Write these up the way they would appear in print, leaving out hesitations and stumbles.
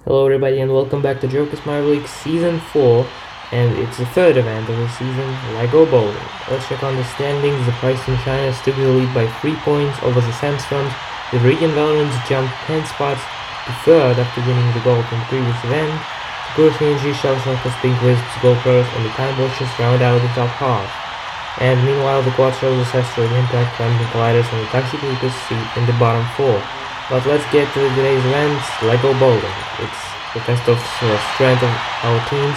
Hello everybody and welcome back to Joker's Marvel League Season 4, and it's the third event of the season, Lego Bowling. Let's check on the standings. The Price in China still the lead by 3 points over the Sandstorms. The Viridian Valorants jumped 10 spots to third after winning the gold in the previous event. The Growth Energy, Shellshockers, Pink Wisps, Gold Pros, and the Time Watchers round out the top half. And meanwhile the Quad shows the Asteroid Impact, Climbing Colliders, and the Taxi Creepers seat in the bottom 4. But let's get to today's event, Lego Bowling. It's the test of strength of our teams.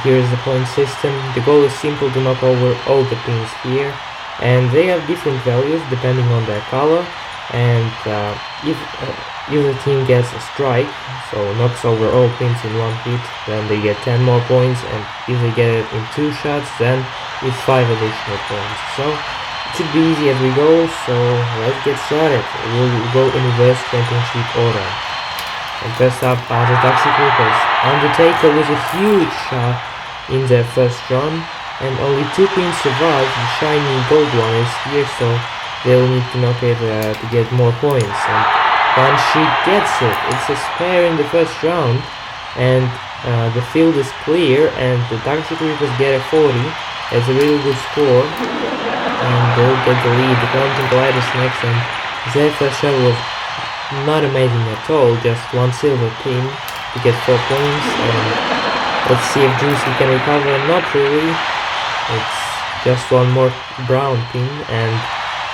Here is the point system. The goal is simple: to knock over all the pins here, and they have different values depending on their color. And if the team gets a strike, so knocks over all pins in one hit, then they get 10 more points, and if they get it in 2 shots, then it's 5 additional points. So it should be easy as we go, so let's get started. We'll go in reverse championship order. And first up are the Taxi Creepers. Undertaker with a huge shot in their first run, and only 2 pins survive. The shiny gold one is here, so they'll need to knock it to get more points. And Banshee gets it. It's a spare in the first round, and the field is clear, and the Taxi Creepers get a 40. That's a really good score, and they'll get the lead. The Climbing Colliders next, and their first shot was not amazing at all, just 1 silver pin to get 4 points. And let's see if Juicy can recover. Not really. It's just 1 more brown pin, and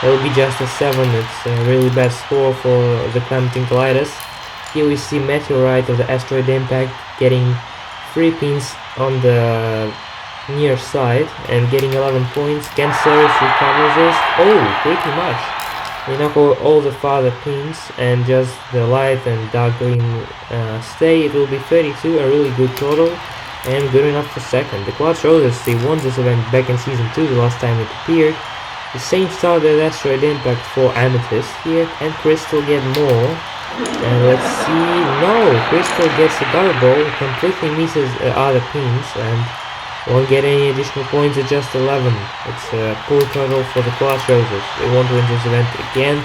it'll be just a 7. It's a really bad score for the Climbing Colliders. Here we see Meteorite of the Asteroid Impact getting 3 pins on the near side and getting 11 points. Cancerous recovers this. Oh, pretty much. They knock over all the farther pins, and just the light and dark green stay. It will be 32, a really good total, and good enough for second. The Quad Roses, they won this event back in Season 2, the last time it appeared. The same started Asteroid Impact for Amethyst here, and Crystal get more. And let's see, no, Crystal gets a gutter ball, completely misses other pins, and won't get any additional points at just 11. It's a poor total for the Quad Roses. They won't win this event again.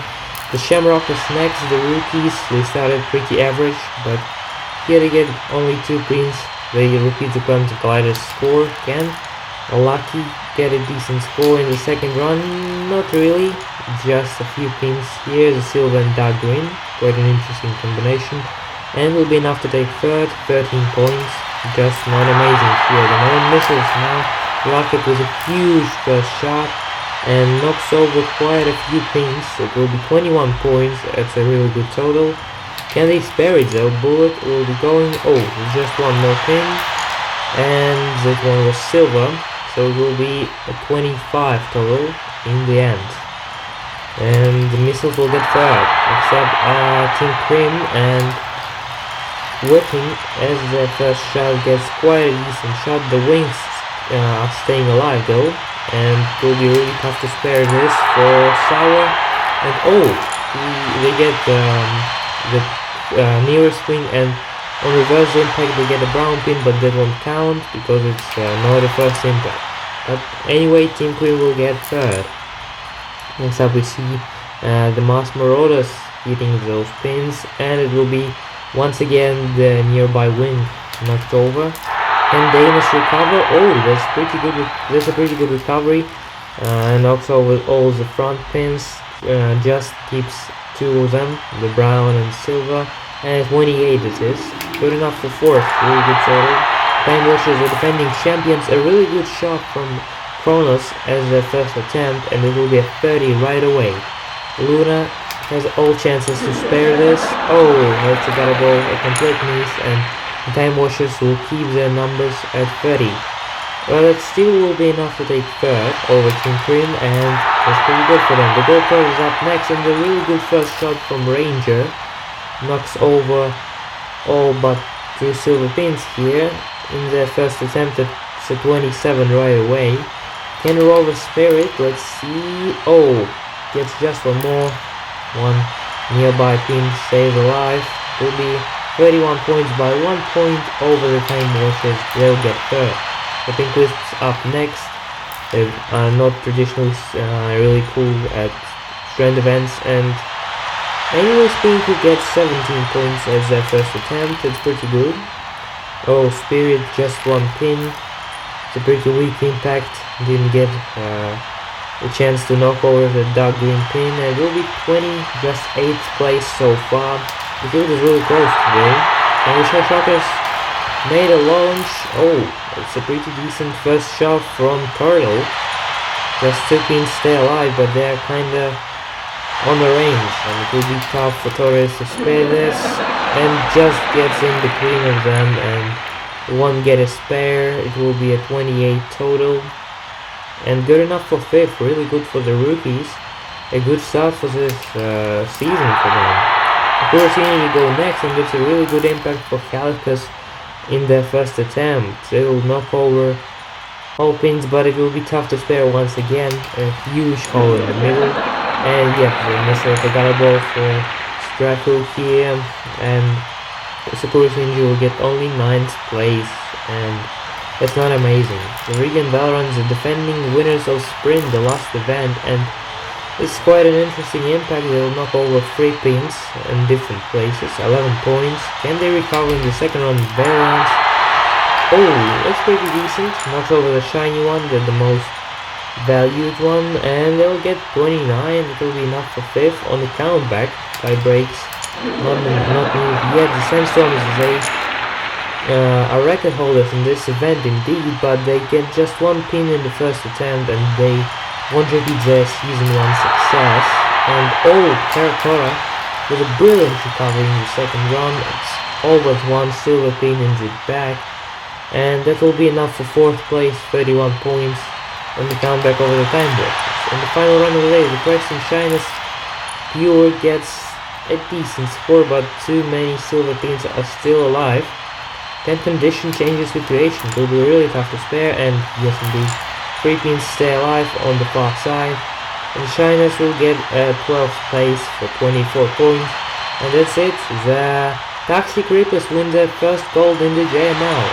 The Shamrockers next, the rookies, they started pretty average, but here they get only 2 pins. They repeat the Climbing Colliders score again. Lucky get a decent score in the second run. Not really, just a few pins here, the silver and dark green. Quite an interesting combination. And will be enough to take third, 13 points. Just not amazing here. The no missiles now. Rocket with a huge first shot and knocks over quite a few pins. It will be 21 points. That's a really good total. Can they spare it though? Bullet will be going. Oh, just 1 more pin, and that one was silver, so it will be a 25 total in the end. And the missiles will get third, except Team Cream and Whipping, as their first shot gets quite a decent shot. The wings are staying alive though, and it will be really tough to spare this for Sour. And oh, they get the nearest wing, and on reverse impact they get a brown pin, but that won't count because it's not the first impact. But anyway, Team Cream will get third. Next up we see the Mass Marauders hitting those pins, and it will be once again the nearby wing knocked over. Can Danish recover? Oh, that's pretty good. That's a pretty good recovery. Knocks over all the front pins. Just keeps 2 of them, the brown and silver. And 28 it is. Good enough for fourth. Really good total. Time Watchers are defending champions. A really good shot from Kronos as their first attempt, and it will be a 30 right away. Luna has all chances to spare this. Oh, that's a gutter ball, a complete miss, and the Time Washers will keep their numbers at 30. Well, it still will be enough to take third over Team Cream, and that's pretty good for them. The GoPro is up next, and a really good first shot from Ranger knocks over all but 2 silver pins here in their first attempt. It's a 27 right away. Can Rover spare it? Let's see. Oh, gets just 1 more. 1 nearby pin stays alive. Will be 31 points by 1 point over the Time Watchers. They'll get third. The Pink Wisps up next. They are not traditionally really cool at strength events, and Anyways, Pink who gets 17 points as their first attempt. It's pretty good. Oh, Spirit just one pin. It's a pretty weak impact. Didn't get a chance to knock over the dark green pin. It will be 20, just 8th place so far. The field is really close today. And the Shell Shockers made a launch. Oh, it's a pretty decent first shot from Turtle. Just 2 pins stay alive, but they're kinda on the range, and it will be tough for Torres to spare this, and just gets in between of them and won't get a spare. It will be a 28 total, and good enough for 5th. Really good for the rookies. A good start for this season for them. Of course, will go next, and it's a really good impact for Calicus in their first attempt. They will knock over all pins, but it will be tough to spare once again. A huge hole in the middle. And yeah, the missile forgettable for Strafu here, and Sakura Shinji will get only 9th place, and that's not amazing. The Regan Valorant are defending winners of Sprint, the last event, and it's quite an interesting impact. They will knock over 3 pins in different places, 11 points. Can they recover in the second round of Valorant? Oh, that's pretty decent. Knocks over the shiny one, the most valued one, and they'll get 29. It will be enough for 5th on the countback by breaks. Not moved yet. The Sandstorm are record holders in this event indeed, but they get just 1 pin in the first attempt, and they won't repeat their season 1 success. And oh, Terracotta with a brilliant recovery in the second round. It's all but 1 silver pin in the back, and that will be enough for 4th place, 31 points. On the comeback over the time breakers. In the final round of the day, the Preston Shyness Pure gets a decent score, but too many silver pins are still alive. Then condition changes situation. It will be really tough to spare, and yes indeed, 3 pins stay alive on the far side. And the Shyness will get 12th place for 24 points. And that's it. The Taxi Creepers win their first gold in the JML.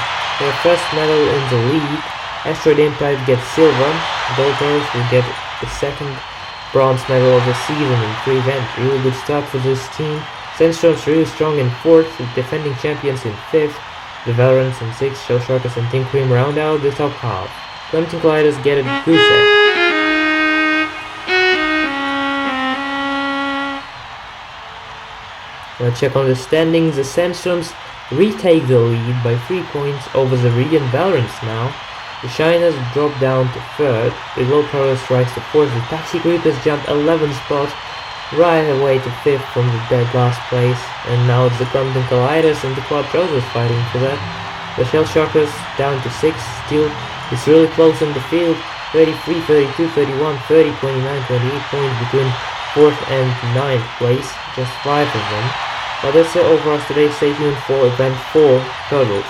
Their first medal in the league. Asteroid Impact gets silver. Dolphin will get the second bronze medal of the season in 3 events. Really good start for this team. Sandstorm's really strong in 4th, with defending champions in 5th. The Valorants in 6th, Shell Shockers and Team Cream round out the top half. Clemson Colliders get a goose egg. Let's check on the standings. The Sandstorms retake the lead by 3 points over the Regan Valorants now. The Shiners drop down to 3rd, the Low Pros rise to 4th, the Taxi Creepers jump 11 spots right away to 5th from the dead last place, and now it's the Compton Colliders and the Quad Trousers fighting for that. The Shell Shockers down to 6th, still it's really close in the field, 33, 32, 31, 30, 29, 28 points between 4th and 9th place, just 5 of them. But that's it over us today. Stay tuned for event 4 totals.